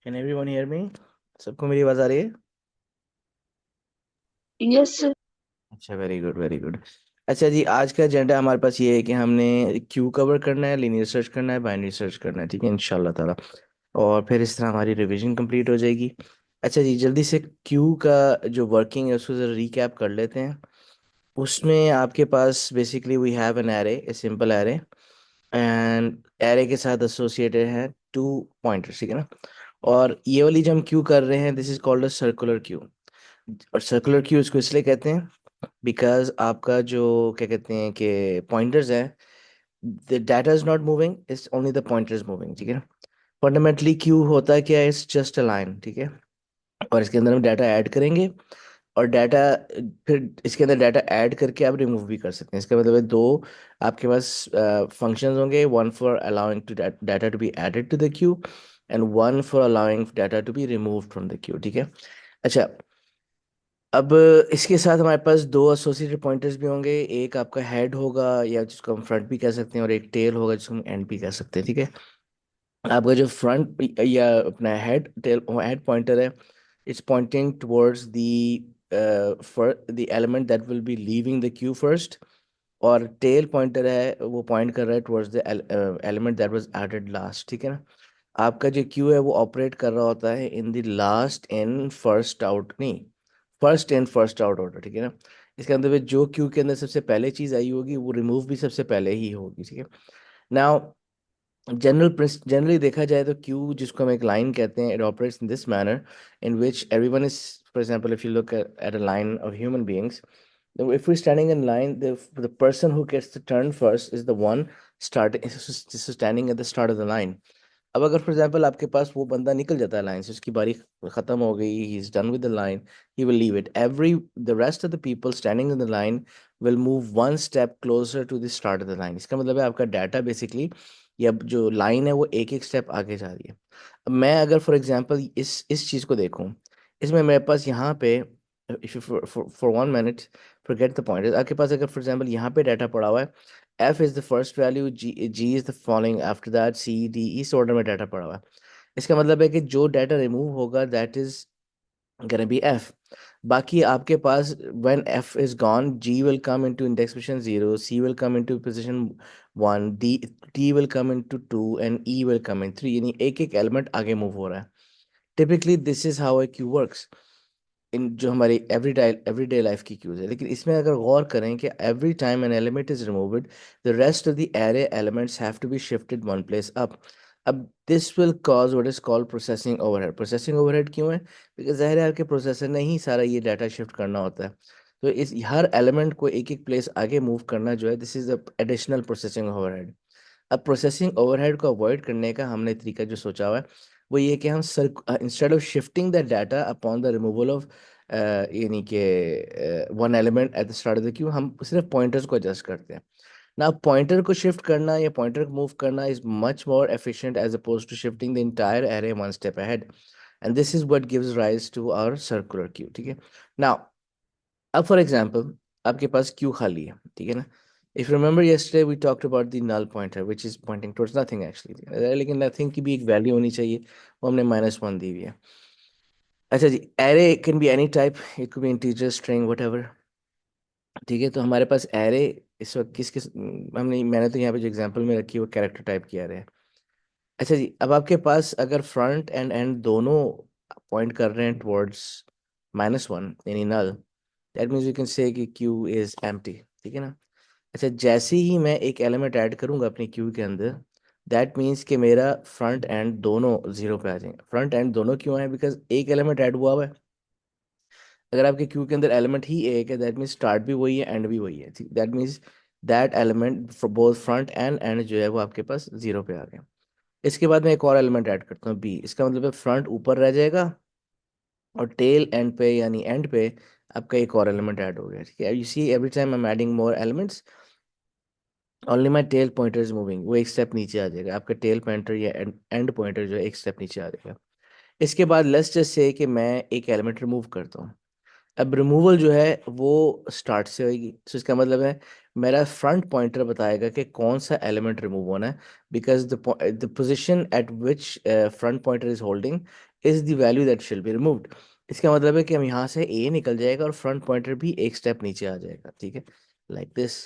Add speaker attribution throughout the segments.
Speaker 1: Can everyone hear me? सबको मेरी आवाज आ रही है?
Speaker 2: Yes sir.
Speaker 1: अच्छा, वेरी गुड वेरी गुड। अच्छा जी, आज का एजेंडा हमारे पास ये है कि हमने क्यू कवर करना है, लीनियर सर्च करना है, बाइनरी सर्च करना है, ठीक है, इंशाल्लाह ताला। और फिर इस तरह हमारी रिवीजन कंप्लीट हो जाएगी। अच्छा जी, जल्दी से क्यू का जो वर्किंग है उसको जरा रिकैप कर लेते हैं। उसमें आपके पास basically we have an array, a simple array, and array के साथ एसोसिएटेड है टू पॉइंटर्स, ठीक है ना। और ये वाली जो हम क्यू कर रहे हैं, this is called a circular queue. और सर्कुलर क्यू इसको इसलिए कहते हैं बिकॉज आपका जो क्या कहते हैं कि पॉइंटर्स है, the data is not moving, it's only the pointer is moving, ठीक है ना। फंडामेंटली क्यू होता है क्या, इट्स जस्ट अ लाइन, ठीक है। और इसके अंदर हम डाटा ऐड करेंगे, और डाटा फिर इसके अंदर डाटा ऐड करके आप रिमूव भी कर सकते हैं। इसका मतलब है दो आपके पास फंक्शंस होंगे, one for allowing to data to be added to the queue, and one for allowing data to be removed from the queue, ठीक है। अच्छा, अब इसके साथ हमारे पास दो एसोसिएटेड पॉइंटर्स भी होंगे, एक आपका हेड होगा या जिसको हम फ्रंट भी कह सकते हैं, और एक टेल होगा जिसको हम एंड भी कह सकते हैं, ठीक है। आपका जो फ्रंट या अपना हेड टेल हेड पॉइंटर है, it's pointing towards the for the element that will be leaving the queue first. और टेल पॉइंटर है वो पॉइंट कर रहा है towards the element that was added last, ठीक है ना। आपका जो क्यू है वो ऑपरेट कर रहा होता है in the last in first out, नहीं, first in first out order, ठीक है ना। इसके अंदर में जो क्यू के अंदर सबसे पहले चीज आई होगी वो रिमूव भी सबसे पहले ही होगी, ठीक है। नाउ जनरली देखा जाए तो क्यू जिसको हम एक लाइन कहते हैं, it operates in this manner in which everyone is, for example if you look at a line of human beings, if we're standing in line, the person who gets the turn first is the one standing at the start of the line. अब अगर for example आपके पास वो बंदा निकल जाता है line से, उसकी बारी खत्म हो गई, he is done with the line, he will leave it, every the rest of the people standing in the line will move one step closer to the start of the line. इसका मतलब है आपका data basically, या जो line है वो एक एक स्टेप आगे जा रही है। अब मैं अगर फॉर एग्जांपल इस चीज को देखूं, इसमें मेरे पास यहाँ पे, if you for 1 minute forget the point, आपके पास अगर फॉर एग्जांपल यहाँ पे डाटा पड़ा हुआ है, F is the first value, G is the following, after that C D, इस ऑर्डर में डाटा पड़ा हुआ है। इसका मतलब है कि जो डाटा रिमूव होगा that is gonna be F। बाकी आपके पास when F is gone, G will come into index position 0, C will come into position 1, T will come into 2, and E will come in 3, यानी एक एक element आगे move हो रहा है। Typically this is how a Q works in जो हमारी everyday life की क्यूज है। लेकिन इसमें अगर गौर करें कि every time an element is removed, the rest of the array elements have to be shifted one place up. अब this will cause what is called processing overhead. Processing overhead क्यों है? बिकॉज ज़ाहिर है आपके प्रोसेसर ने ही सारा ये data shift करना होता है। तो इस हर एलिमेंट को एक एक प्लेस आगे मूव करना जो है, this is the additional processing overhead. अब प्रोसेसिंग ओवरहेड को अवॉइड करने का हमने तरीका जो सोचा हुआ है वो ये कि हम instead of shifting the data upon the removal of, यानी कि one element at the start of the Q, हम सिर्फ पॉइंटर्स को एडजस्ट करते हैं ना। पॉइंटर को शिफ्ट करना या पॉइंटर को मूव करना is much more efficient as opposed to shifting the entire array one step ahead, and this is what gives rise to our circular queue, ठीक है। नाउ अब फॉर एग्जाम्पल आपके पास Q खाली है, ठीक है ना। If remember yesterday we talked about the null pointer which is pointing towards nothing actually, लेकिन नथिंग की भी एक वैल्यू होनी चाहिए, वो हमने -1 दी हुई है। अच्छा जी, array can be any type, it could be integer, string, whatever, ठीक है। तो हमारे पास एरे इस वक्त किस किस हमने, मैंने तो यहाँ पे जो एग्जांपल में रखी है वो कैरेक्टर टाइप की एरे है। अच्छा जी, अब आपके पास अगर फ्रंट एंड एंड दोनों पॉइंट कर रहे हैं टुवर्ड्स -1 यानी null, that means you can say कि क्यू इज एम्प्टी, ठीक है ना। अच्छा, जैसे ही मैं एक एलिमेंट ऐड करूंगा अपनी क्यू के अंदर, दैट मीन्स कि मेरा फ्रंट एंड दोनों जीरो पे आ जाएंगे। फ्रंट एंड दोनों क्यों आए? बिकॉज एक एलिमेंट ऐड हुआ है। अगर आपके क्यू के अंदर एलिमेंट ही एक है, दैट मीन्स स्टार्ट भी वही है, एंड भी वही है, ठीक। That means that element for both front end and जो है वो आपके पास जीरो पे आ गया। इसके बाद मैं एक और एलिमेंट ऐड करता हूँ बी, इसका मतलब है फ्रंट ऊपर रह जाएगा, और टेल एंड पे यानी एंड पे आपका एक और एलिमेंट ऐड हो गया, ठीक है। You see every time I am adding more elements, only my tail pointer is moving, वो एक स्टेप नीचे आ जाएगा, आपका टेल पॉइंटर या एंड पॉइंटर जो है एक स्टेप नीचे आ जाएगा। इसके बाद लेट्स जस्ट से कि मैं एक एलिमेंट रिमूव करता हूँ। अब रिमूवल जो है वो स्टार्ट से होगी, तो इसका मतलब है मेरा फ्रंट पॉइंटर बताएगा कि कौन सा एलिमेंट रिमूव होना है, because the position eight which front pointer is holding is the value that शिल बी रिमूव्ड। इसका मतलब है कि हम यहाँ से ए निकल जाएगा और फ्रंट पॉइंटर भी एक स्टेप नीचे आ जाएगा, ठीक है, लाइक दिस।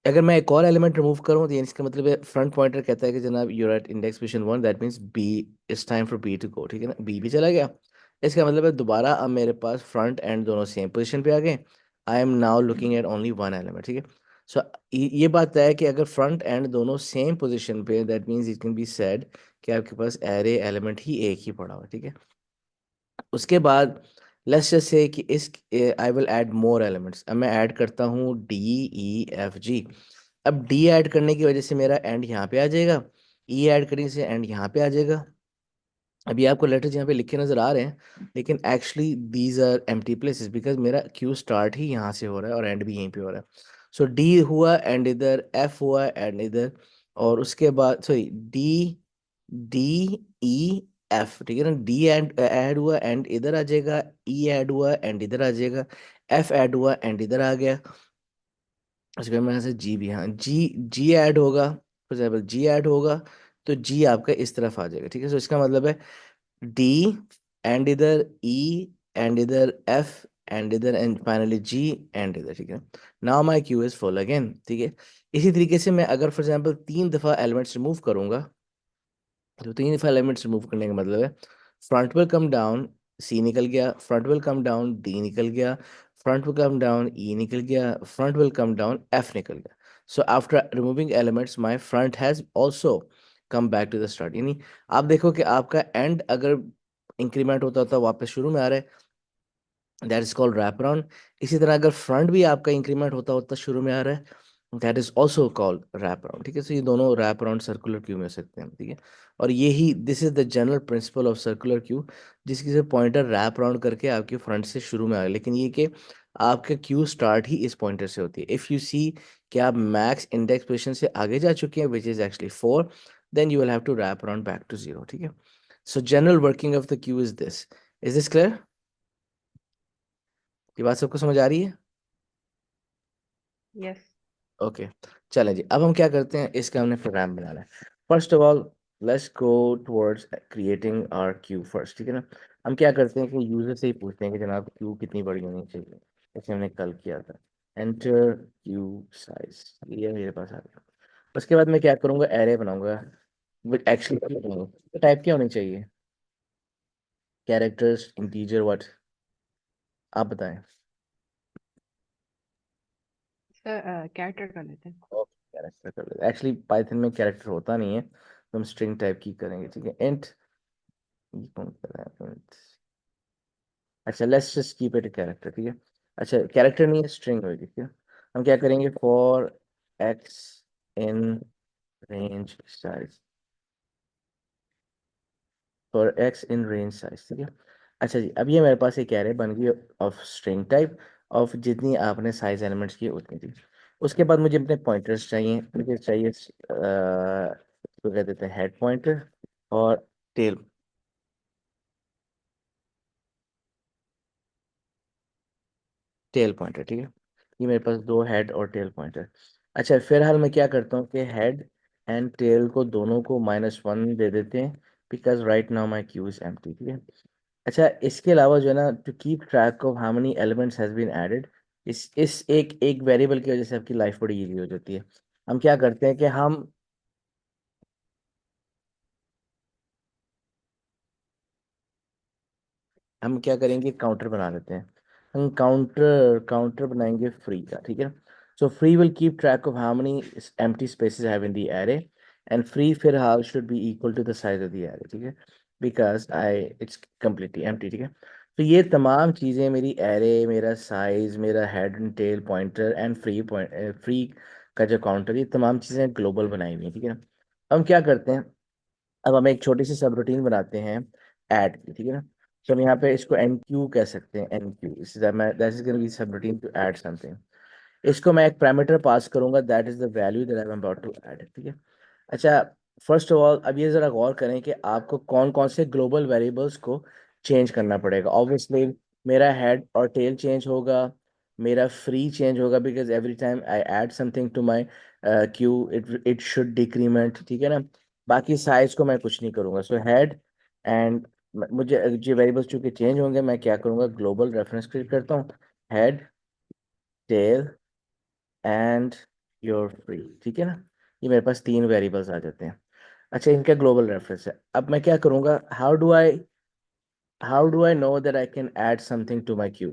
Speaker 1: अगर मैं एक और एलिमेंट रिमूव करूँ तो यानी इसका मतलब है फ्रंट पॉइंटर कहता है कि जनाब you're at index position 1, that means B, it's time for B to go, ठीक है ना, बी भी चला गया। इसका मतलब है दोबारा अब मेरे पास फ्रंट एंड दोनों सेम पोजीशन पे आ गए। I am now looking at only one element, ठीक है। सो ये बात है कि अगर फ्रंट एंड दोनों सेम पोजीशन पे, that means it can be said कि आपके पास एरे एलिमेंट ही एक ही पड़ा हुआ है, ठीक है। उसके बाद लेट्स जस्ट से कि इस I will add more elements. अब मैं ऐड करता हूँ डी, ई, एफ, जी। अब डी ऐड करने की वजह से मेरा एंड यहाँ पे आ जाएगा, ई ऐड करने से एंड यहाँ पे आ जाएगा। अभी आपको लेटर्स यहाँ पे लिखे नजर आ रहे हैं, लेकिन actually these are empty places, because मेरा क्यू स्टार्ट ही यहाँ से हो रहा है और एंड भी यहीं पे हो रहा है। सो डी हुआ एंड इधर, एफ हुआ एंड इधर, और उसके बाद सॉरी डी, डी, ई, एफ, ठीक है ना, डी एंड ऐड हुआ एंड इधर आ जाएगा, ई ऐड हुआ एंड इधर आ जाएगा, एफ ऐड हुआ एंड इधर आ गया। उसके बाद मेरे से जी भी, हाँ जी, जी ऐड होगा, फॉर एग्जाम्पल जी ऐड होगा, तो जी आपका इस तरफ आ जाएगा, ठीक है। सो इसका मतलब है डी एंड इधर, ई एंड इधर, एफ एंड इधर, एंड फाइनली जी एंड इधर, ठीक है। Now my queue is full again, ठीक है। इसी तरीके से मैं अगर फॉर एग्जाम्पल 3 दफा एलिमेंट्स रिमूव करूंगा, तो 3 दफा एलिमेंट्स रिमूव करने का मतलब है front will come down, C निकल गया, front will come down, D निकल गया, front will come down, E निकल गया, front will come down, F निकल गया। So after removing elements my front has also come back to the start, यानी आप देखो कि आपका एंड अगर इंक्रीमेंट होता होता वापस शुरू में आ रहा है, that is called wrap around. इसी तरह अगर फ्रंट भी आपका इंक्रीमेंट होता होता शुरू में आ रहा है, that is also called rap around, ठीक है। तो ये दोनों रैप अराउंड सर्कुलर क्यू में हो सकते हैं, ठीक है। और यही this is the general principle of circular queue, जिसकी से पॉइंटर रैप अराउंड करके आपके फ्रंट से शुरू में आ रहा है, लेकिन ये कि आपका क्यू स्टार्ट ही इस पॉइंटर से होती है। इफ यू सी कि आप मैक्स इंडेक्स पोजीशन से आगे जा चुके हैं, which is actually 4, then you will have to wrap around back to 0, ठीक है। So general working of the queue is this clear? ये बात सबको समझ आ रही है?
Speaker 2: यस।
Speaker 1: ओके, चलें जी, अब हम क्या करते हैं, इसका हमने प्रोग्राम बनाना है। First of all let's go towards creating our queue first, ठीक है ना। हम क्या करते हैं कि यूजर से ही पूछते हैं कि जनाब क्यू कितनी बड़ी होनी चाहिए, जैसे हमने कल किया था। एंटर क्यू साइज, ये मेरे पास आ गया। उसके बाद मैं क्या करूँगा, एरे बनाऊंगा विद एक्चुअली टाइप क्या होनी चाहिए, कैरेक्टर्स, इंटीजर, व्हाट, आप बताएं।
Speaker 2: सर कैरेक्टर कर लेते हैं।
Speaker 1: कैरेक्टर कर लेते, एक्चुअली पाइथन में कैरेक्टर होता नहीं है, तो हम स्ट्रिंग टाइप की करेंगे, ठीक है। इंट, ये कौन कर रहा है? अच्छा, let's just keep it character, ठीक है। अच्छा, कैरेक्टर नहीं है, स्ट्रिंग होगी, ठीक है। हम क्या करेंगे, for x in range size, for x in range size, ठीक है। अच्छा जी, अब ये मेरे पास एक एरे बन गई ऑफ स्ट्रिंग टाइप, ऑफ जितनी आपने साइज एलिमेंट्स की उतनी थी। उसके बाद मुझे अपने पॉइंटर्स चाहिए, मुझे चाहिए तो कह देते हैं हेड पॉइंटर और टेल, टेल पॉइंटर, ठीक है। ये मेरे पास दो हेड और टेल पॉइंटर। अच्छा, फिलहाल मैं क्या करता हूँ कि हेड एंड टेल को दोनों को -1 दे देते हैं, because right now my queue is empty, ठीक है। अच्छा, इसके अलावा जो है ना, to keep track of how many elements has been added, इस एक एक वेरिएबल की वजह से आपकी लाइफ बड़ी इजी हो जाती है। हम क्या करते हैं कि हम क्या करेंगे, काउंटर बना लेते हैं। हम काउंटर काउंटर बनाएंगे फ्री का, ठीक है। So free will keep track of how many empty spaces have in the array, and free फिर how should be equal to the size of the array, ठीक है, because I it's completely empty, ठीक है। तो ये तमाम चीज़ें मेरी एरे, मेरा साइज, मेरा head and tail pointer and free का जो काउंटर, ये तमाम चीज़ें ग्लोबल बनाई हुई हैं, ठीक है ना। हम क्या करते हैं, अब हम एक छोटी सी सब रूटीन बनाते हैं ऐड की, ठीक है ना। तो हम यहाँ पे इसको एन क्यू कह सकते हैं, enqueue, that is gonna be subroutine to add something. इसको मैं एक पैरामीटर पास करूंगा, that is the value that I am about to add, ठीक है। अच्छा, फर्स्ट ऑफ ऑल अब ये जरा गौर करें कि आपको कौन कौन से ग्लोबल वेरिएबल्स को चेंज करना पड़ेगा। ऑब्वियसली मेरा हेड और टेल चेंज होगा, मेरा फ्री चेंज होगा, because every time I add something to my queue it it should decrement, ठीक है ना। बाकी साइज को मैं कुछ नहीं करूंगा। सो हेड एंड, मुझे जो वेरिएबल्स चूंकि चेंज होंगे, मैं क्या करूंगा, ग्लोबल रेफरेंस क्रिएट करता हूँ, head, tail and your free, ठीक है ना। ये मेरे पास तीन वेरिएबल्स आ जाते हैं। अच्छा, इनका ग्लोबल रेफरेंस है। अब मैं क्या करूंगा, how do I know that I can add something to my queue?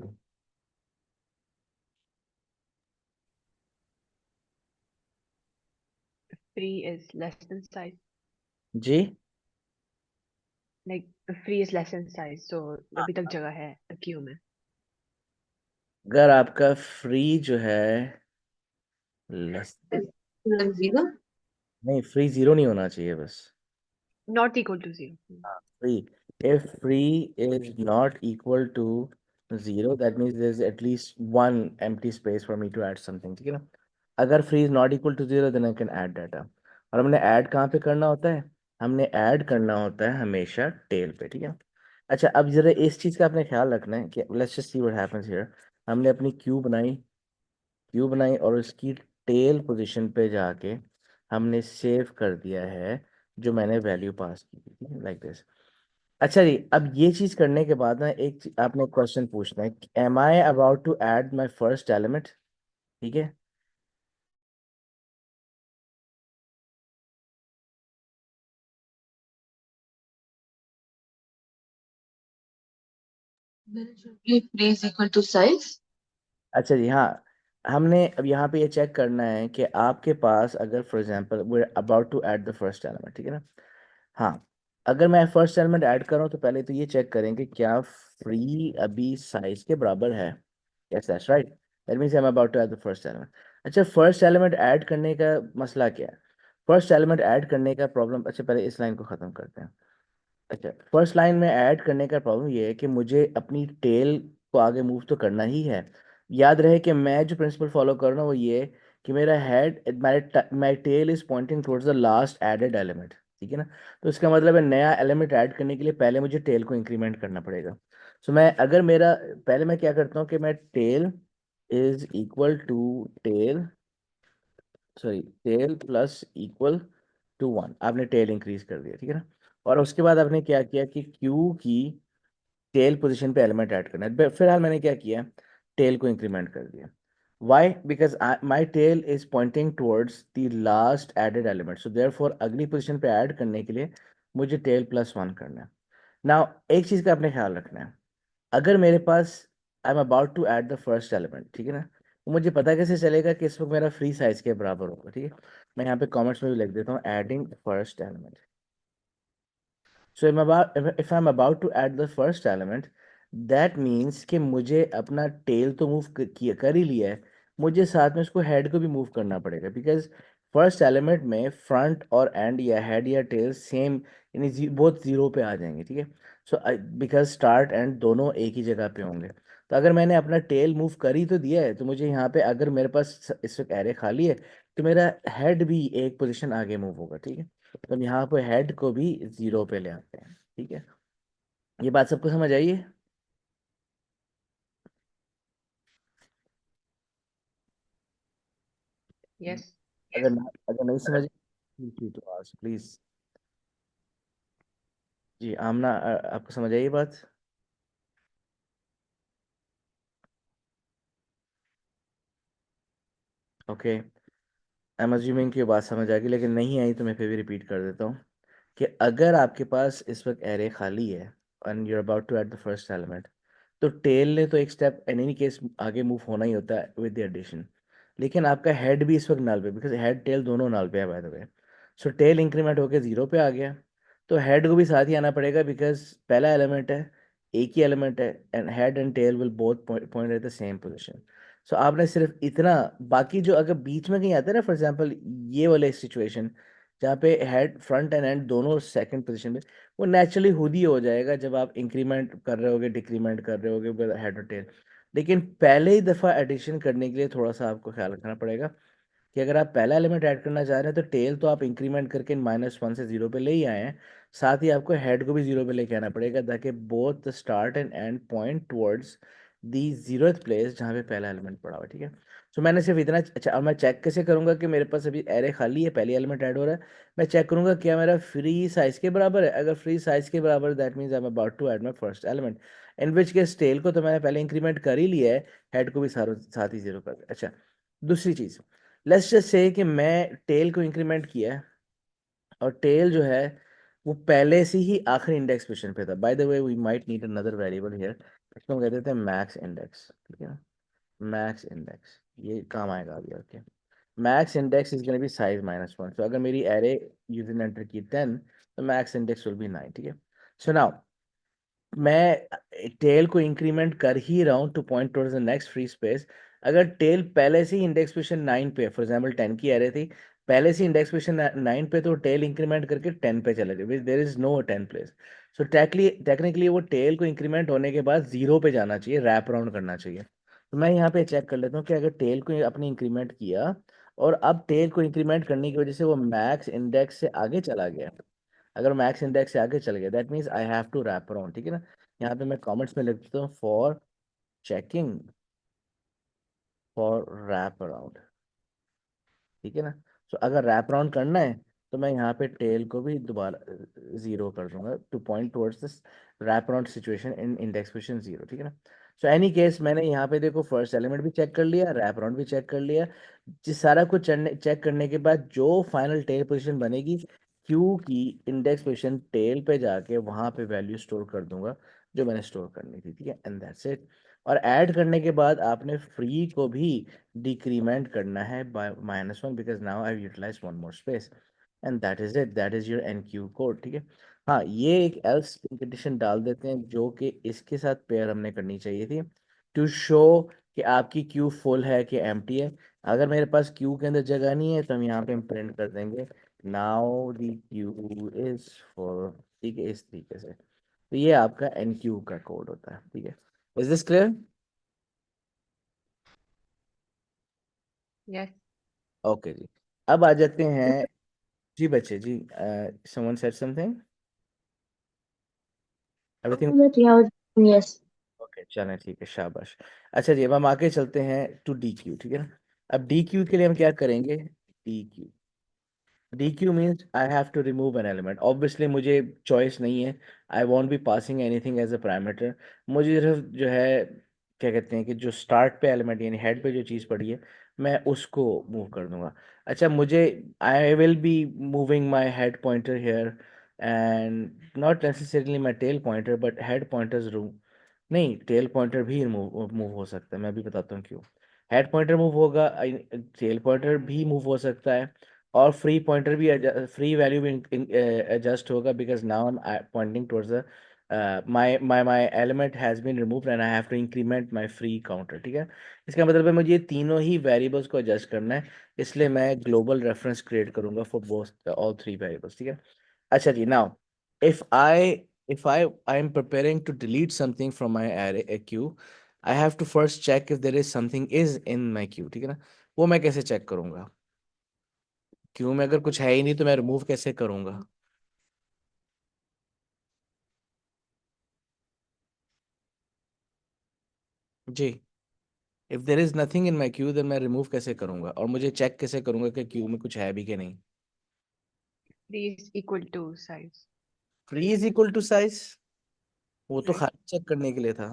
Speaker 2: Free is less than size.
Speaker 1: जी,
Speaker 2: Like free is less than size, so अभी तक जगह है क्यू में.
Speaker 1: अगर आपका फ्री जो है लेस,
Speaker 3: जीरो।
Speaker 1: नहीं, फ्री जीरो नहीं होना चाहिए बस।
Speaker 2: Not equal to zero.
Speaker 1: Free, if free is not equal to zero, that means there's at least one empty space for me to add something, ठीक है ना। अगर free is not equal to zero, then I can add data। और हमने add कहाँ पे करना होता है? हमने ऐड करना होता है हमेशा टेल पे, ठीक है। अच्छा, अब जरा इस चीज़ का आपने ख्याल रखना है कि let's just see what happens here. हमने अपनी क्यू बनाई और उसकी टेल पोजीशन पे जाके हमने सेव कर दिया है जो मैंने वैल्यू पास की थी, लाइक दिस। अच्छा जी, अब ये चीज करने के बाद ना आपने क्वेश्चन पूछना है, am I about to add my first element, ठीक है।
Speaker 3: Free is equal to size.
Speaker 1: अच्छा जी, हाँ, हमने अब यहाँ पे ये चेक करना है कि आपके पास अगर for example we about to add the first element, ठीक है ना। हाँ, अगर मैं फर्स्ट एलिमेंट ऐड कर रहा हूँ तो पहले तो ये चेक करें कि क्या फ्री अभी साइज के बराबर है। Yes, that's right, that means I am about to add the first element. अच्छा, फर्स्ट एलिमेंट ऐड करने का मसला क्या है? फर्स्ट एलिमेंट ऐड करने का प्रॉब्लम, अच्छा पहले इस लाइन को ख़त्म करते हैं। अच्छा, फर्स्ट लाइन में ऐड करने का प्रॉब्लम ये है कि मुझे अपनी टेल को आगे मूव तो करना ही है। याद रहे कि मैं जो प्रिंसिपल फॉलो कर रहा हूँ वो ये है कि मेरा head, my tail is pointing towards the last added element, ठीक है ना। तो इसका मतलब है नया एलिमेंट ऐड करने के लिए पहले मुझे टेल को इंक्रीमेंट करना पड़ेगा। सो मैं अगर मेरा पहले मैं क्या करता हूँ कि मैं tail is equal to tail, sorry, tail plus equal to one, आपने टेल इंक्रीज कर दिया, ठीक है ना। और उसके बाद आपने क्या किया कि क्यू की टेल पोजीशन पे एलिमेंट ऐड करना है। फिलहाल मैंने क्या किया, टेल को इंक्रीमेंट कर दिया। Why? Because my tail is pointing towards the last added element, so therefore अगली पोजीशन पे ऐड करने के लिए मुझे टेल प्लस वन करना है। नाउ, एक चीज़ का आपने ख्याल रखना है, अगर मेरे पास I am about to add the first element, ठीक है ना, तो मुझे पता कैसे चलेगा कि इस वक्त मेरा फ्री साइज के बराबर होगा, ठीक है। मैं यहाँ पे कमेंट्स में भी लिख देता हूँ, adding first element. So if I'm about to add the first element, that means कि मुझे अपना टेल तो मूव किया कर ही लिया है, मुझे साथ में उसको हेड को भी मूव करना पड़ेगा, बिकॉज फर्स्ट एलिमेंट में फ्रंट और एंड या हेड या टेल सेम, यानी बहुत जीरो पे आ जाएंगे, ठीक है। सो बिकॉज स्टार्ट एंड दोनों एक ही जगह पे होंगे। तो अगर मैंने अपना टेल मूव कर ही तो दिया है, तो मुझे यहाँ पे अगर मेरे पास इस वक्त एरे खाली है, तो मेरा हेड भी एक पोजीशन आगे मूव होगा, ठीक है। तो हम यहाँ पे हेड को भी जीरो पे ले आते हैं, ठीक है। ये बात सबको समझ आई है?
Speaker 2: Yes.
Speaker 1: अगर नहीं समझ, तो आज प्लीज। जी आमना, आपको समझ आई ये बात? ओके, आई एम अज्यूमिंग कि ये बात समझ आ गई, लेकिन नहीं आई तो मैं फिर भी रिपीट कर देता हूँ कि अगर आपके पास इस वक्त एरे खाली है and you are about to add the first element, तो टेल ने तो एक स्टेप इन एनी केस आगे मूव होना ही होता है विद द एडिशन। लेकिन आपका हेड भी इस वक्त नल पे, बिकॉज हेड टेल दोनों नल पे है by the way. So tail increment होकर जीरो पे आ गया, तो हेड को भी साथ ही आना पड़ेगा, बिकॉज पहला एलिमेंट है, एक ही एलिमेंट है, and head and tail will both point at the same position. So आपने सिर्फ इतना, बाकी जो अगर बीच में कहीं आता है ना, फॉर एग्जाम्पल ये वाले सिचुएशन जहाँ पे हेड, फ्रंट एंड एंड दोनों सेकंड पोजीशन पे, वो नेचुरली खुद ही हो जाएगा जब आप इंक्रीमेंट कर रहे होगे, डिक्रीमेंट कर रहे होगे हेड और टेल। लेकिन पहले ही दफ़ा एडिशन करने के लिए थोड़ा सा आपको ख्याल रखना पड़ेगा कि अगर आप पहला एलिमेंट ऐड करना चाह रहे हैं तो टेल तो आप इंक्रीमेंट करके -1 से 0 पे ले ही आए हैं, साथ ही आपको हेड को भी 0 पे लेके आना पड़ेगा ताकि both start and and point towards the 0th place जहाँ पे पहला एलिमेंट पड़ा हुआ है, ठीक है। सो मैंने सिर्फ इतना, अच्छा अब मैं चेक कैसे करूंगा कि मेरे पास अभी एरे खाली है, पहली एलिमेंट ऐड हो रहा है। मैं चेक करूंगा क्या मेरा फ्री साइज के बराबर है। अगर फ्री साइज के बराबर, that means I am about to add my first element, in which case tail को तो मैंने पहले इंक्रीमेंट कर ही लिया है, हेड को भी सारों साथ ही 0 कर दिया। अच्छा, दूसरी चीज, लेट्स जस्ट से कि मैं टेल को इंक्रीमेंट किया है और टेल जो है वो पहले से ही आखिरी इंडेक्स पोजीशन पे था। By the way we might need another variable here, इसको हम कहते थे मैक्स इंडेक्स, ठीक है। मैक्स इंडेक्स ये काम आएगा अभी, okay. Max index is gonna B size -1, तो अगर मेरी एरे यूजर ने एंटर की 10, तो मैक्स इंडेक्स विल बी 9, ठीक है। सो नाउ मैं टेल को इंक्रीमेंट कर ही रहा हूँ two point towards the next free space. अगर टेल पहले से ही इंडेक्स पोजीशन 9 पे, फॉर एग्जांपल 10 की एरे थी, पहले से इंडेक्स पोजीशन 9 पे, तो टेल इंक्रीमेंट करके 10 पे चले गए, there is no 10 place. So technically वो टेल को इंक्रीमेंट होने के बाद 0 पे जाना चाहिए, रैप अराउंड करना चाहिए। तो मैं यहाँ पे चेक कर लेता हूँ कि अगर टेल को अपने इंक्रीमेंट किया और अब टेल को इंक्रीमेंट करने की वजह से वो मैक्स इंडेक्स से आगे चला गया, अगर मैक्स इंडेक्स से आगे चल गया that means I have to wrap around, ठीक है ना। यहाँ पे मैं कमेंट्स में लिख देता हूँ for checking for rap around, ठीक है ना। तो अगर रैप अराउंड करना है तो मैं यहाँ पे टेल को भी दोबारा 0 कर दूंगा two point towards this wrap around situation in index position 0, ठीक है ना। सो एनी केस मैंने यहाँ पे देखो फर्स्ट एलिमेंट भी चेक कर लिया, रैप अराउंड भी चेक कर लिया। जिस सारा कुछ चेक करने के बाद जो फाइनल टेल पोजीशन बनेगी, क्यू की इंडेक्स पोजीशन टेल पे जाके वहां पे वैल्यू स्टोर कर दूंगा जो मैंने स्टोर करनी थी, ठीक है, एंड दैट्स इट। और ऐड करने के बाद आपने फ्री को भी डिक्रीमेंट करना है by -1, because now I utilize one more space, and that is it, that is your enqueue code, ठीक है। हाँ, ये एक एल्स कंडीशन डाल देते हैं जो कि इसके साथ पेयर हमने करनी चाहिए थी, टू शो कि आपकी क्यू फुल है कि एम्प्टी है। अगर मेरे पास क्यू के अंदर जगह नहीं है तो हम यहाँ पे प्रिंट कर देंगे now the Q is full, ठीक है, इस तरीके से। तो ये आपका एन क्यू का कोड होता है, ठीक है। Is this clear?
Speaker 2: Yes.
Speaker 1: Okay जी, अब आ जाते हैं। जी बच्चे जी, someone said something, everything
Speaker 3: That yeah, yes.
Speaker 1: Okay, चलें ठीक है, शाबाश। अच्छा जी, अब हम आगे चलते हैं टू डी क्यू, ठीक है ना। अब डी क्यू के लिए हम क्या करेंगे, dequeue, dequeue means I have to remove an element. Obviously मुझे चॉइस नहीं है, I won't be passing anything as a parameter. मुझे सिर्फ जो है क्या कहते हैं कि जो स्टार्ट पे एलिमेंट यानी हेड पे जो चीज़ पड़ी है मैं उसको मूव कर दूंगा। अच्छा, मुझे I will be moving my head pointer here and not necessarily my tail pointer but head pointers रू, नहीं, टेल पॉइंटर भी मूव मूव हो सकता है, मैं भी बताता हूँ क्यों। हेड पॉइंटर मूव होगा, टेल पॉइंटर भी मूव हो सकता है, और फ्री पॉइंटर भी, फ्री वैल्यू भी एडजस्ट होगा, because now I am pointing towards the my element has been removed and I have to increment my free counter, ठीक है। इसका मतलब है मुझे ये तीनों ही वेरिएबल्स को एडजस्ट करना है, इसलिए मैं ग्लोबल रेफरेंस क्रिएट करूंगा for both all three variables, ठीक है। अच्छा जी, now if I if I am preparing to delete something from my array a queue, I have to first check if there is something is in my queue, ठीक है ना। वो मैं कैसे check करूंगा, क्यू में अगर कुछ है ही नहीं तो मैं रिमूव कैसे करूंगा। जी, if there is nothing in my queue then मैं रिमूव कैसे करूंगा, और मुझे चेक कैसे करूंगा कि क्यू में कुछ है भी कि नहीं।
Speaker 2: Three is equal to size.
Speaker 1: Free is equal to size, वो तो
Speaker 2: Right.
Speaker 1: खाली चेक करने के लिए था।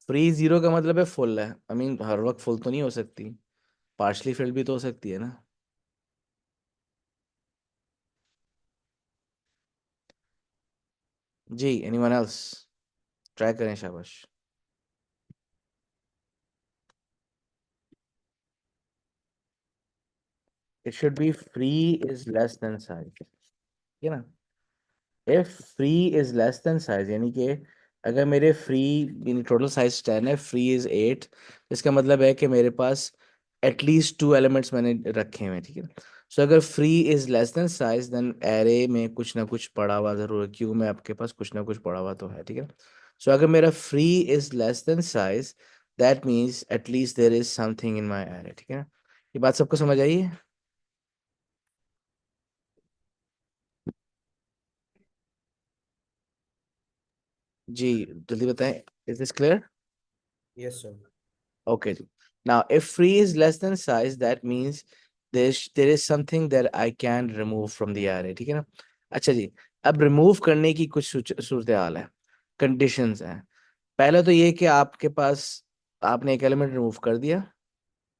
Speaker 1: फ्री 0 का मतलब है फुल है, आई मीन हर वक्त फुल तो नहीं हो सकती, पार्शली फिल्ड भी तो हो सकती है ना। जी, एनीवन एल्स, ट्राई करें, शाबाश। It should be free is less than size, ठीक है ना। If free is less than size यानी कि अगर मेरे फ्री यानी टोटल साइज 10 है, फ्री इज 8, इसका मतलब है कि मेरे पास एटलीस्ट 2 एलिमेंट्स मैंने रखे हुए हैं, ठीक है। सो अगर free is less than size then array में कुछ ना कुछ पड़ा हुआ जरूर है, क्यू में आपके पास कुछ ना कुछ पड़ा हुआ तो है, ठीक है। सो अगर मेरा free is less than size that means at least there is something in my array, ठीक है ना। ये बात सबको समझ आई है? जी, जल्दी बताएं, is this clear?
Speaker 4: Yes, sir.
Speaker 1: Okay. Now, if free is less than size, that means there is something that I can remove from the array, ठीक है ना। अच्छा जी, अब रिमूव करने की कुछ सूरत हाल है, कंडीशंस हैं। पहले तो ये कि आपके पास, आपने एक एलिमेंट रिमूव कर दिया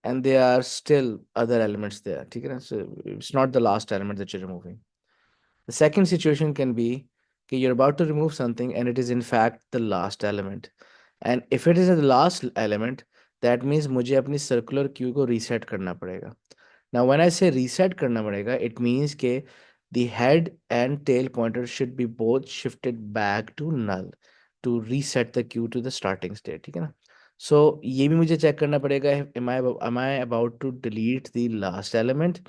Speaker 1: and there are still other elements there, ठीक है ना। So it's not the last element that you're removing. The second situation can be that you're about to remove something and it is in fact the last element. And if it is the last element, that means मुझे अपनी circular queue को reset करना पड़ेगा. Now when I say reset करना पड़ेगा, it means के the head and tail pointer should be both shifted back to null to reset the queue to the starting state, ठीक है ना। So ये भी मुझे check करना पड़ेगा, am I about to delete the last element?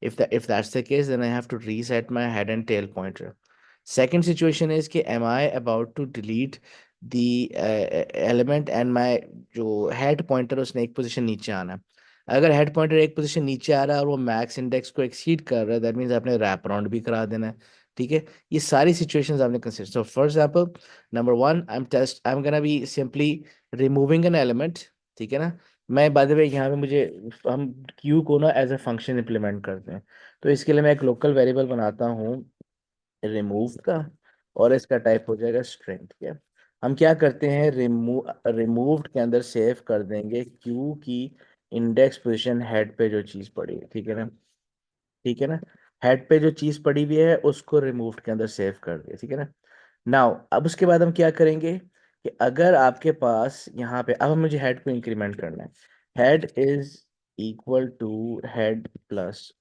Speaker 1: If that's the case, then I have to reset my head and tail pointer. Second situation is कि am I about to delete the element and my जो head pointer उसने एक position नीचे आना है। अगर head pointer एक position नीचे आ रहा है और वो max index को exceed कर रहा है, that means आपने wrap around भी करा देना है, ठीक है। ये सारी situations आपने consider. So for example, number one, I'm gonna be simply removing an element, ठीक है ना। मैं बाय द वे यहाँ पे मुझे, हम क्यू को ना एज ए फंक्शन इम्प्लीमेंट करते हैं, तो इसके लिए मैं एक लोकल वेरिएबल बनाता हूँ रिमूव का, और इसका टाइप हो जाएगा स्ट्रिंग, ठीक है। हम क्या करते हैं, रिमूव्ड के अंदर सेव कर देंगे क्यू की इंडेक्स पोजीशन हेड पे जो चीज़ पड़ी है, ठीक है ना, ठीक है ना। हेड पे जो चीज़ पड़ी हुई है उसको रिमूव्ड के अंदर सेव कर दिया, ठीक है ना। नाउ अब उसके बाद हम क्या करेंगे कि अगर आपके पास यहाँ पे, अब मुझे हेड को इंक्रीमेंट करना है, head is equal to head plus,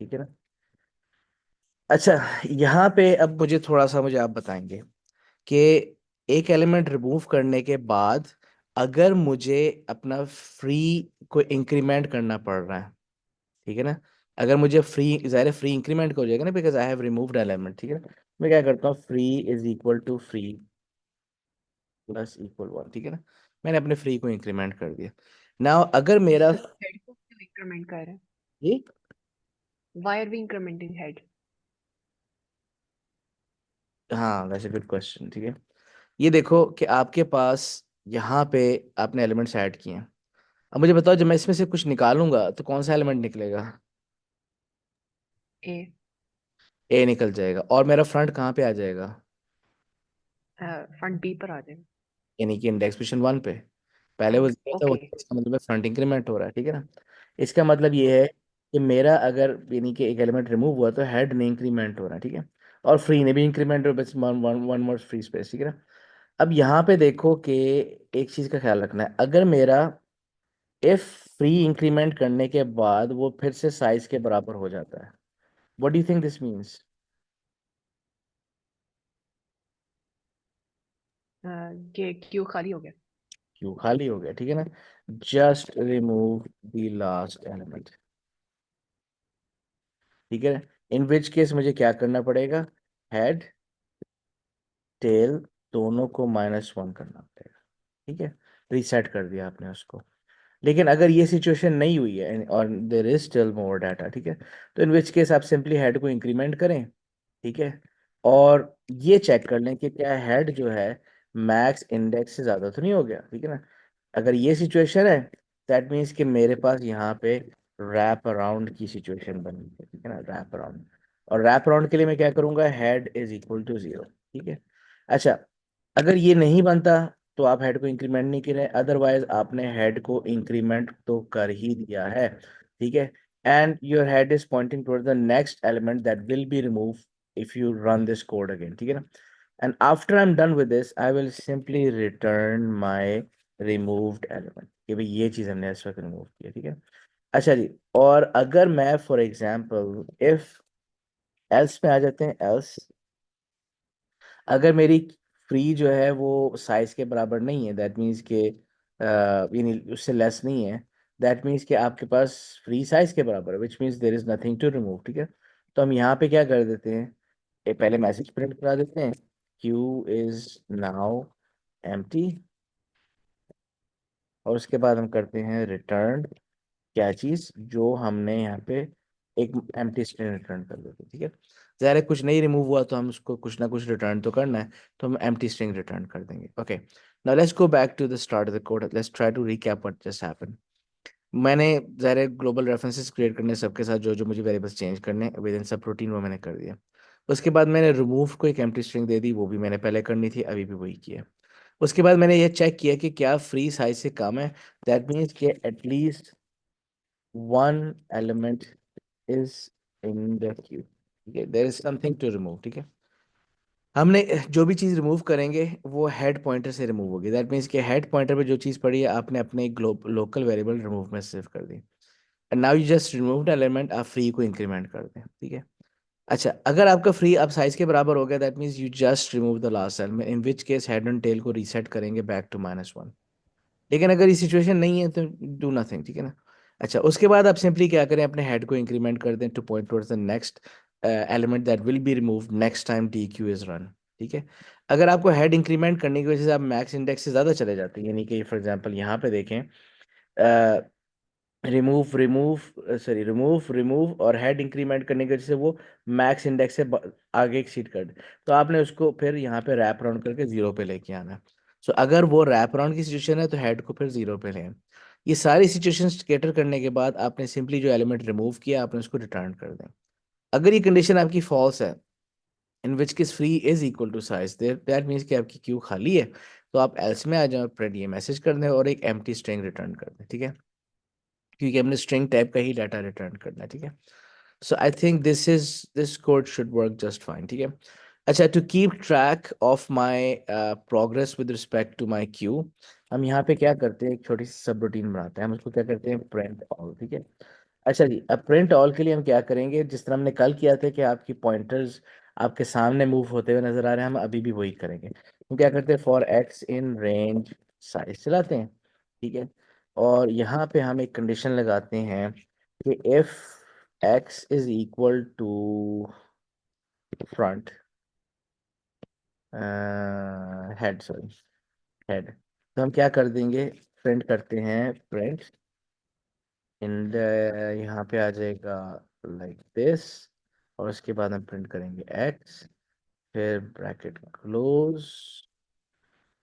Speaker 1: ठीक है ना। अच्छा, यहाँ पे अब मुझे आप बताएंगे कि एक एलिमेंट रिमूव करने के बाद अगर मुझे अपना फ्री को इंक्रीमेंट करना पड़ रहा है, ठीक है ना। अगर मुझे फ्री, ज़ाहिर फ्री इंक्रीमेंट हो जाएगा ना, because I have removed element, ठीक है ना। मैं क्या करता हूँ, free is equal to free plus equal one, ठीक है ना। मैंने अपने फ्री को इंक्रीमेंट कर दिया। नाउ अगर मेरा
Speaker 2: हेड को क्यों इंक्रीमेंट कर रहे हैं?
Speaker 1: ये,
Speaker 2: Why are we incrementing head?
Speaker 1: हाँ वैसे गुड क्वेश्चन, ठीक है। ये देखो कि आपके पास यहाँ पे आपने एलिमेंट्स ऐड किए हैं। अब मुझे बताओ, जब मैं इसमें से कुछ निकालूंगा तो कौन सा एलिमेंट निकलेगा?
Speaker 2: A.
Speaker 1: ए निकल जाएगा, और मेरा फ्रंट कहाँ पे आ जाएगा?
Speaker 2: फ्रंट B पर आ जाएगा।
Speaker 1: यानी कि इंडेक्स पोजीशन वन पे। पहले वो जीरो था, वो
Speaker 2: ओके।
Speaker 1: इसका मतलब फ्रंट इंक्रीमेंट हो रहा है, ठीक है ना। इसका मतलब ये है कि मेरा अगर यानी कि एक एलिमेंट रिमूव हुआ तो हेड ने इंक्रीमेंट हो रहा है, ठीक है, और फ्री ने भी इंक्रीमेंट हो, बस one one one more free space, ठीक है ना। अब यहाँ पे देखो कि एक चीज़ का ख्याल रखना है, अगर मेरा इफ फ्री इंक्रीमेंट करने के बाद वो फिर से साइज के बराबर हो जाता है, what do you think this means?
Speaker 2: ये क्यू खाली हो गया।
Speaker 1: क्यों खाली हो गया, ठीक है ना। Just remove the last element, ठीक है। इन विच केस मुझे क्या करना पड़ेगा, हेड टेल दोनों को -1 करना पड़ेगा, ठीक है। रीसेट कर दिया आपने उसको। लेकिन अगर ये सिचुएशन नहीं हुई है और there is still more data, ठीक है, तो इन विच केस आप सिंपली हेड को इंक्रीमेंट करें, ठीक है, और ये चेक कर लें कि क्या हेड जो है मैक्स इंडेक्स से ज़्यादा तो नहीं हो गया, ठीक है ना। अगर ये सिचुएशन है, दैट मीन्स कि मेरे पास यहाँ पे रैप अराउंड की सिचुएशन बनी है, ठीक है ना, रैप अराउंड। और रैप अराउंड के लिए मैं क्या करूँगा, हेड इज इक्वल टू 0, ठीक है। अच्छा, अगर ये नहीं बनता तो आप हेड को इंक्रीमेंट नहीं करें, अदरवाइज आपने हेड को इंक्रीमेंट तो कर ही दिया है, ठीक है। And your head is pointing toward the next element that will be remove if you run this code again, ठीक है ना। And after I am done with this I will simply return my removed element, कि भाई ये चीज़ हमने इस वक्त remove की है, ठीक है। अच्छा जी, और अगर मैं फॉर एग्जाम्पल इफ एल्स में आ जाते हैं, एल्स अगर मेरी फ्री जो है वो साइज के बराबर नहीं है, दैट मीन्स के यानी उससे लेस नहीं है, दैट मीन्स कि आपके पास फ्री साइज के बराबर है, which means there is nothing to remove, ठीक है। तो हम यहाँ पे क्या कर देते हैं, पहले मैसेज प्रिंट करा देते हैं, क्यू इज नाउ एम्प्टी, और उसके बाद हम करते हैं रिटर्न क्या चीज़, जो हमने यहाँ पे एक एम्प्टी स्ट्रिंग रिटर्न कर देते हैं, ठीक है। ज़ाहिर है कुछ नहीं रिमूव हुआ तो हम उसको कुछ ना कुछ रिटर्न तो करना है, तो हम एम्प्टी स्ट्रिंग रिटर्न कर देंगे। Okay, now let's go back to the start of the code, let's try to recap what just happened. मैंने ज़ाहिर है ग्लोबल रेफरेंसेस क्रिएट करने सबके साथ, जो जो मुझे वेरिएबल्स चेंज करने विद इन सब रूटीन, वो मैंने कर दिया। उसके बाद मैंने रिमूव को एक एम्प्टी स्ट्रिंग दे दी, वो भी मैंने पहले करनी थी, अभी भी वही किया। उसके बाद मैंने ये चेक किया कि क्या फ्री साइज से कम है, दैट मीन्स कि at least one element is in the queue, ठीक है, there is something to remove, ठीक है। हमने जो भी चीज़ रिमूव करेंगे वो हेड पॉइंटर से रिमूव होगी, दैट मीन्स कि हेड पॉइंटर पे जो चीज़ पड़ी है आपने अपने लोकल वेरिएबल रिमूव में सेव कर दी, and now you just removed element, आप फ्री को इंक्रीमेंट कर दें, ठीक है। अच्छा, अगर आपका फ्री अब साइज के बराबर हो गया, that means you just remove the last element, in which case head and tail को रीसेट करेंगे बैक टू -1। लेकिन अगर ये सिचुएशन नहीं है तो डू नथिंग, ठीक है ना। अच्छा, उसके बाद आप सिंपली क्या करें, अपने हेड को इंक्रीमेंट कर दें two point towards the next element that will be removed next time D Q is run, ठीक है। अगर आपको हेड इंक्रीमेंट करने की वजह से आप मैक्स इंडेक्स से ज़्यादा चले जाते हैं, यानी कि फॉर एग्जांपल यहाँ पे देखें, remove remove sorry remove remove और हेड इंक्रीमेंट करने की वजह से वो मैक्स इंडेक्स से आगे एक्सीड कर दे, तो आपने उसको फिर यहाँ पे रैप राउंड करके जीरो पे लेके आना। सो अगर वो रैप राउंड की सिचुएशन है तो हेड को फिर जीरो पे लें। ये सारी सिचुएशन कैटर करने के बाद आपने सिंपली जो एलिमेंट रिमूव किया आपने उसको रिटर्न कर दें। अगर ये कंडीशन आपकी फॉल्स है, in which case free is equal to size, that means कि आपकी क्यू खाली है, तो आप एल्स में आ जाओ, प्रिंट ये मैसेज कर दें और एक एम्प्टी स्ट्रिंग रिटर्न कर दें, ठीक है, क्योंकि हमने स्ट्रिंग टाइप का ही डाटा रिटर्न करना है, ठीक है। So I think this code should work just fine, ठीक है। अच्छा, to keep track of my progress with respect to my queue, हम यहाँ पे क्या करते हैं, एक छोटी सी सब रूटीन बनाते हैं, हम उसको क्या करते हैं, प्रिंट ऑल, ठीक है। अच्छा जी, अब प्रिंट ऑल के लिए हम क्या करेंगे, जिस तरह हमने कल किया था कि आपकी पॉइंटर्स आपके सामने मूव होते हुए नजर आ रहे हैं, हम अभी भी वही करेंगे। हम क्या करते हैं, for x in range size चलाते हैं, ठीक है। और यहाँ पे हम एक कंडीशन लगाते हैं कि if X is equal to front head, sorry head, तो हम क्या कर देंगे, प्रिंट करते हैं प्रिंट एंड यहाँ पे आ जाएगा लाइक दिस, और उसके बाद हम प्रिंट करेंगे एक्स, फिर ब्रैकेट क्लोज,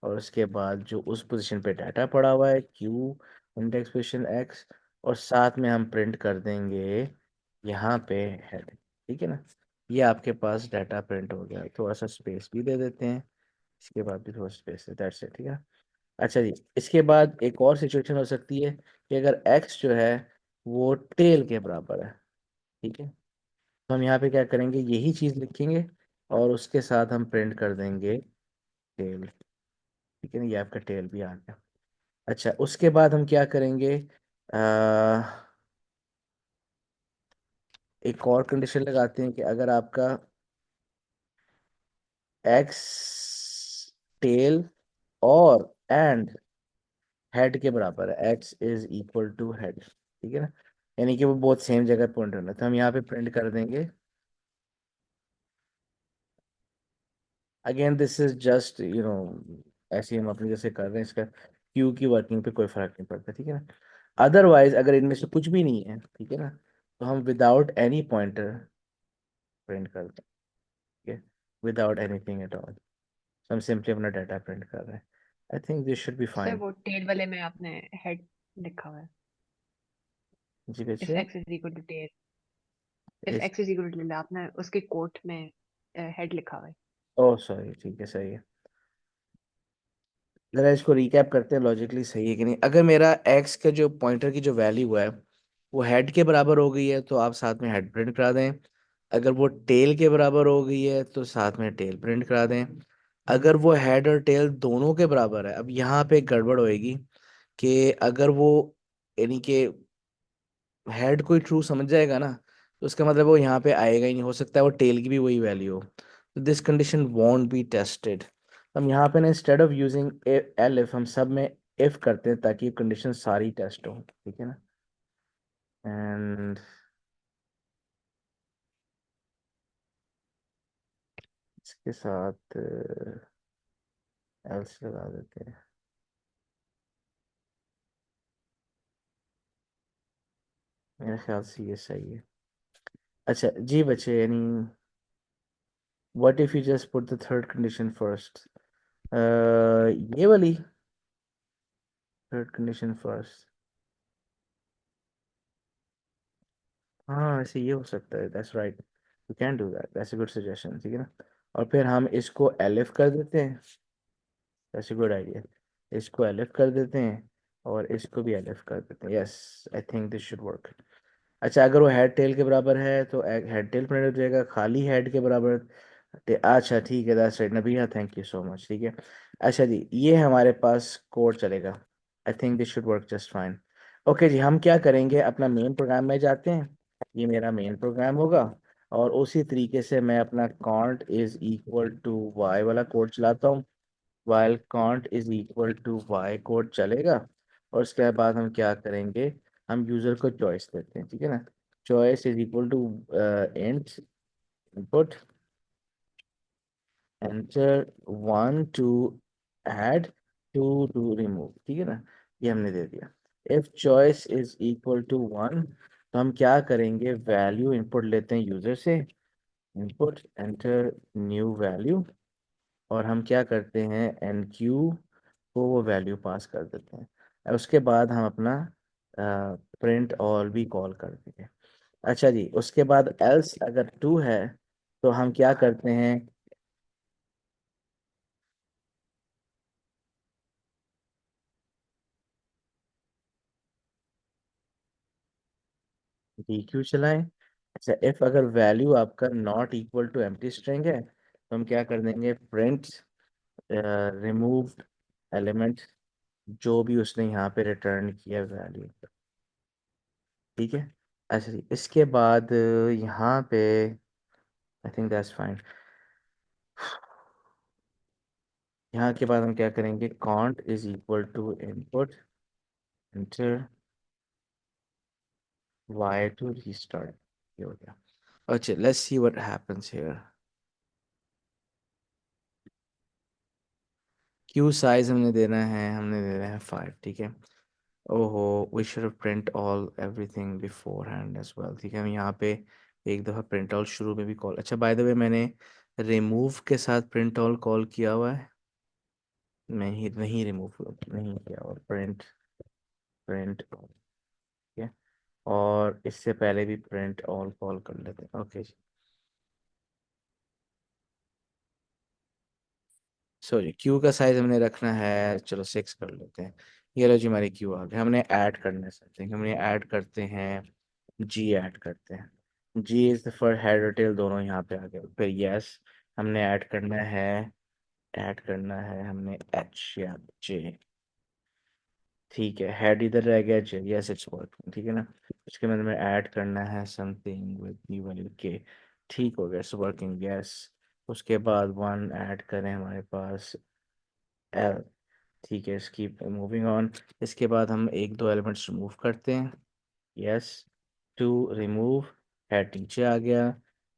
Speaker 1: और उसके बाद जो उस पोजीशन पे डाटा पड़ा हुआ है क्यू इंडेक्स पोजीशन एक्स, और साथ में हम प्रिंट कर देंगे यहाँ पे हेड, ठीक है ना। ये आपके पास डाटा प्रिंट हो गया, थोड़ा सा स्पेस भी दे देते हैं, इसके बाद भी थोड़ा स्पेस है, दैट्स इट, ठीक है। अच्छा जी, इसके बाद एक और सिचुएशन हो सकती है कि अगर एक्स जो है वो टेल के बराबर है, ठीक है, तो हम यहाँ पे क्या करेंगे, यही चीज़ लिखेंगे और उसके साथ हम प्रिंट कर देंगे टेल, ठीक है ना, ये आपका टेल भी आ गया। अच्छा, उसके बाद हम क्या करेंगे, एक और कंडीशन लगाते हैं कि अगर आपका एक्स टेल और एंड हेड के बराबर है, X is equal to head, ठीक है ना, यानी कि वो बहुत सेम जगह पॉइंट होना है, तो हम यहाँ पे प्रिंट कर देंगे, अगेन दिस इज जस्ट ऐसे ही हम अपने जैसे कर रहे हैं, इसका क्यू की वर्किंग पे कोई फर्क नहीं पड़ता, ठीक है ना। अदरवाइज अगर इनमें से कुछ भी नहीं है, ठीक है ना, तो हम विदाउट एनी पॉइंटर प्रिंट कर दें, ठीक है, विदाउट एनीथिंग एट ऑल, हम सिंपली अपना डाटा प्रिंट कर रहे हैं। I think this should be
Speaker 2: sir
Speaker 1: fine.
Speaker 2: वो टेल वाले में आपने हेड लिखा हुआ है।
Speaker 1: जी
Speaker 2: इफ
Speaker 1: कैसे,
Speaker 2: X is equal to tail, if
Speaker 1: इस
Speaker 2: X is equal to tail आपने उसके कोट में हेड लिखा हुआ है।
Speaker 1: ओ सॉरी, ठीक है, सही है। जरा इसको रिकैप करते हैं, लॉजिकली सही है कि नहीं। अगर मेरा एक्स का जो पॉइंटर की जो वैल्यू है वो हेड के बराबर हो गई है तो आप साथ में हेड प्रिंट करा दें, अगर वो टेल के बराबर हो गई है तो साथ में टेल प्रिंट करा दें, अगर वो हेड और टेल दोनों के बराबर है, अब यहाँ पे एक गड़बड़ होएगी कि अगर वो यानी कि हेड कोई ट्रू समझ जाएगा ना, तो उसका मतलब वो यहाँ पे आएगा ही नहीं, हो सकता है वो टेल की भी वही वैल्यू हो, तो this condition want be tested. हम यहाँ पे ना instead of using L if हम सब में इफ करते हैं ताकि कंडीशन सारी टेस्ट हो, ठीक है ना। एंड इसके साथ एल्स लगा देते हैं। मेरे ख्याल से ये सही है। अच्छा जी बच्चे, यानी what if you just put the third condition first, ये वाली थर्ड कंडीशन फर्स्ट। हाँ वैसे ये हो सकता है, that's right, you can do that, that's a good suggestion, ठीक है ना। और फिर हम इसको एलिफ कर देते हैं, दैट्स अ गुड आइडिया। इसको एलिफ कर देते हैं और इसको भी एलिफ कर देते हैं, yes, I think this should work. अच्छा अगर वो हेड टेल के बराबर है तो हेड टेल प्रिंट हो जाएगा, खाली हेड के बराबर अच्छा ठीक है, that's right Nabiya, thank you so much, ठीक है। अच्छा जी, ये हमारे पास कोड चलेगा, I think this should work just fine. Okay जी, हम क्या करेंगे, अपना मेन प्रोग्राम में जाते हैं, ये मेरा मेन प्रोग्राम होगा, और उसी तरीके से मैं अपना count is equal to Y वाला कोड चलाता हूँ, while count is equal to Y code चलेगा। और उसके बाद हम क्या करेंगे, हम यूजर को चॉइस देते हैं, ठीक है ना। Choice is equal to int input enter one to add, two to remove, ठीक है ना, ये हमने दे दिया। If choice is equal to one, तो हम क्या करेंगे, वैल्यू इनपुट लेते हैं यूजर से, इनपुट एंटर न्यू वैल्यू, और हम क्या करते हैं, एन क्यू को वो वैल्यू पास कर देते हैं। और उसके बाद हम अपना प्रिंट ऑल भी कॉल कर देंगे। अच्छा जी, उसके बाद एल्स अगर टू है तो हम क्या करते हैं, डी क्यू चलाएं। अच्छा इफ अगर वैल्यू आपका not equal to empty string है तो हम क्या कर देंगे, प्रिंट रिमूव एलिमेंट, जो भी उसने यहाँ पे रिटर्न किया वैल्यू, ठीक है। अच्छा जी, इसके बाद यहाँ पे आई थिंक दैट्स फाइन। यहाँ के बाद हम क्या करेंगे, count is equal to input enter Y to restart, ये हो गया। अच्छा let's see what happens here. Queue size हमने देना है, हमने देना है 5, ठीक है। ओहो, we should print all everything beforehand as well, ठीक है। हम यहाँ पे एक दफ़ा प्रिंट ऑल शुरू में भी कॉल, अच्छा बाय द वे मैंने रिमूव के साथ प्रिंट ऑल कॉल किया हुआ है, नहीं नहीं रिमूव नहीं किया, और प्रिंट प्रिंट, ठीक है। और इससे पहले भी प्रिंट ऑल कॉल कर लेते हैं, ओके जी। सॉरी, क्यू का साइज हमने रखना है, चलो 6 कर लेते हैं। ये लो जी, हमारी क्यू आ गई, हमने ऐड करना है समथिंग, हमने ऐड करते हैं, जी ऐड करते हैं, जी इज द फॉर हेड और टेल दोनों यहाँ पे आ गए। फिर यस, हमने ऐड करना है हमने एच या जे, ठीक है। हेड इधर रह गया, जे, यस इट्स वर्किंग, ठीक है ना। उसके बाद में ऐड करना है समथिंग विद बी वाली के, ठीक हो गया, इट्स वर्किंग, यस। उसके बाद वन ऐड करें हमारे पास एल, ठीक है, इसकी मूविंग ऑन। इसके बाद हम एक दो एलिमेंट्स रिमूव करते हैं, यस। टू रिमूव, हेड नीचे आ गया,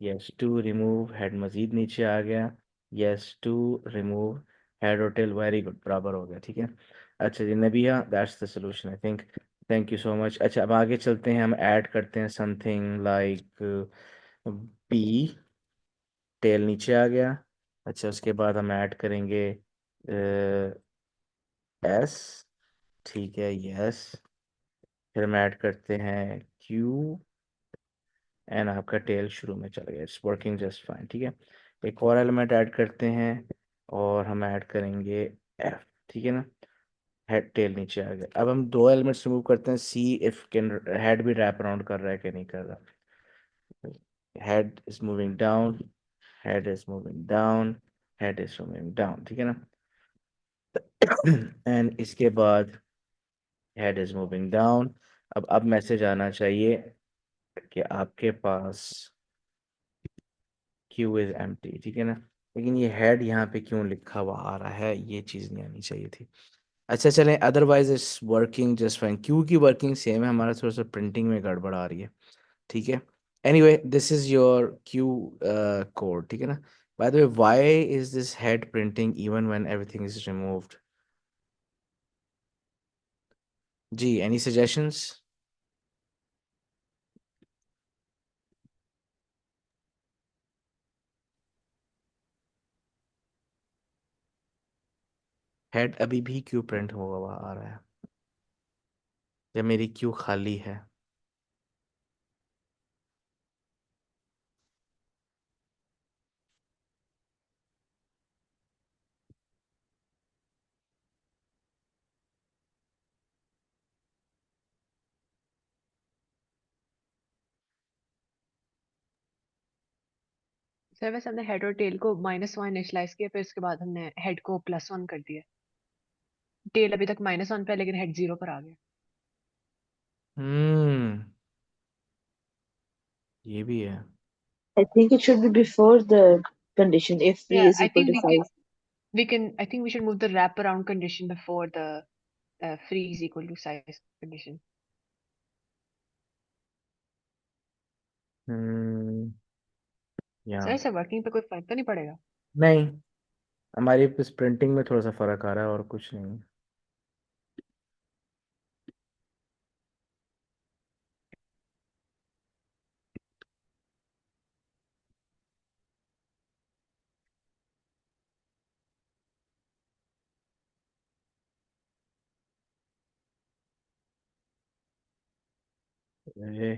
Speaker 1: यस। टू रिमूव, हेड मजीद नीचे आ गया, यस। टू रिमूव, हेड और टेल, वेरी गुड, बराबर हो गया, ठीक है। अच्छा जी नबिया, that's the solution I think, thank you so much. अच्छा अब आगे चलते हैं, हम ऐड करते हैं समथिंग लाइक बी, टेल नीचे आ गया। अच्छा उसके बाद हम ऐड करेंगे एस, ठीक है, यस। फिर हम ऐड करते हैं क्यू, एंड आपका टेल शुरू में चला गया, इट्स वर्किंग जस्ट फाइन, ठीक है। एक और एलिमेंट ऐड करते हैं, और हम ऐड करेंगे एफ, ठीक है ना। हेड टेल नीचे आ गया। अब हम दो एलिमेंट्स रिमूव करते हैं, सी इफ कैन हेड भी रैप अराउंड कर रहा है कि नहीं कर रहा, head is moving down, head is moving down, head is moving down, ठीक है ना। एंड इसके बाद हेड इज मूविंग डाउन। अब मैसेज आना चाहिए कि आपके पास क्यू इज एम्प्टी, ठीक है ना। लेकिन ये हेड यहाँ पे क्यों लिखा हुआ आ रहा है, ये चीज़ नहीं आनी चाहिए थी। अच्छा चलें, otherwise it's working just fine, Q की वर्किंग सेम है, हमारा थोड़ा सा प्रिंटिंग में गड़बड़ आ रही है, ठीक है। Anyway this is your queue code, ठीक है ना। By the way why is this head printing even when everything is removed, जी एनी सजेशंस। हेड अभी भी क्यू प्रिंट हुआ हुआ आ रहा है, या मेरी क्यू खाली है?
Speaker 2: सर वैसे हमने हेड और टेल को -1 इनिशियलाइज किया, फिर उसके बाद हमने हेड को +1 कर दिया। टेल अभी तक -1 पे है, लेकिन हेड 0 पर आ गया।
Speaker 1: हम्म, ये भी है।
Speaker 3: I think it should be before the condition if free
Speaker 2: Yeah,
Speaker 3: is
Speaker 2: I
Speaker 3: equal
Speaker 2: think
Speaker 3: to size.
Speaker 2: I think we should move the wraparound condition before the free is equal to size condition.
Speaker 1: हम्म, या
Speaker 2: sir ऐसे working पे कोई फर्क तो नहीं पड़ेगा?
Speaker 1: नहीं, हमारी इस प्रिंटिंग में थोड़ा सा फर्क आ रहा है और कुछ नहीं। अरे